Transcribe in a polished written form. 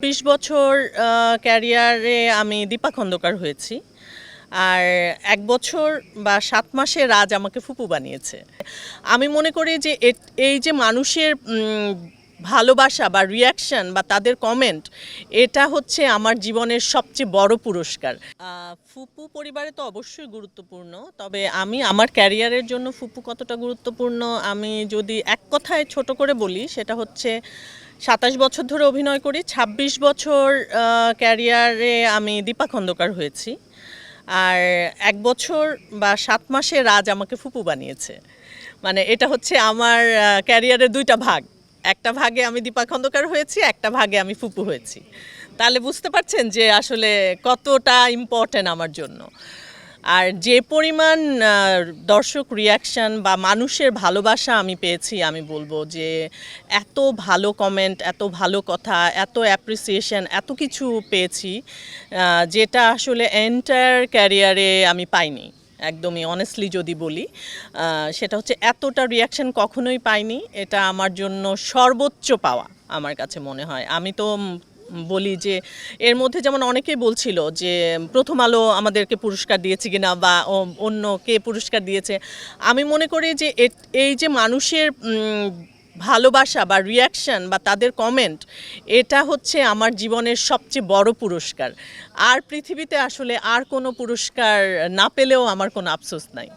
২০ বছর ক্যারিয়ারে আমি দীপা খন্দকার হয়েছি। আর ১ বছর বা ৭ মাসে রাজ আমাকে ফুপু বানিয়েছে। আমি মনে করি যে এই যে মানুষের ভালোবাসা বা রিঅ্যাকশন বা তাদের কমেন্ট, এটা হচ্ছে আমার জীবনের সবচেয়ে বড় পুরস্কার। ফুপু পরিবারে তো অবশ্যই গুরুত্বপূর্ণ, তবে আমি আমার ক্যারিয়ারের জন্য ফুপু কতটা গুরুত্বপূর্ণ আমি যদি এক কথায় ছোট করে বলি, সেটা হচ্ছে ২৭ বছর ধরে অভিনয় করি। ২৬ বছর ক্যারিয়ারে আমি দীপা খন্দকার হয়েছি। আর ১ বছর বা ৭ মাসে রাজ আমাকে ফুপু বানিয়েছে। মানে এটা হচ্ছে আমার ক্যারিয়ারের ২টা ভাগ। একটা ভাগে আমি দীপা খন্দকার হয়েছি, একটা ভাগে আমি ফুপু হয়েছি। তাহলে বুঝতে পারছেন যে আসলে কতটা ইম্পর্টেন্ট আমার জন্য। আর যে পরিমাণ দর্শক রিয়াকশন বা মানুষের ভালোবাসা আমি পেয়েছি, আমি বলবো যে এত ভালো কমেন্ট, এত ভালো কথা, এত অ্যাপ্রিসিয়েশন, এত কিছু পেয়েছি যেটা আসলে এন্টায়ার ক্যারিয়ারে আমি পাইনি। একদমই অনেস্টলি যদি বলি, সেটা হচ্ছে এতটা রিয়াকশন কখনোই পাইনি। এটা আমার জন্য সর্বোচ্চ পাওয়া আমার কাছে মনে হয়। আমি তো বলি যে এর মধ্যে যেমন অনেকেই বলছিল যে প্রথম আলো আমাদেরকে পুরস্কার দিয়েছে কিনা বা অন্য কে পুরস্কার দিয়েছে। আমি মনে করি যে এই যে মানুষের ভালোবাসা বা রিঅ্যাকশন বা তাদের কমেন্ট, এটা হচ্ছে আমার জীবনের সবচেয়ে বড় পুরস্কার। আর পৃথিবীতে আসলে আর কোনো পুরস্কার না পেলেও আমার কোনো আফসোস নাই।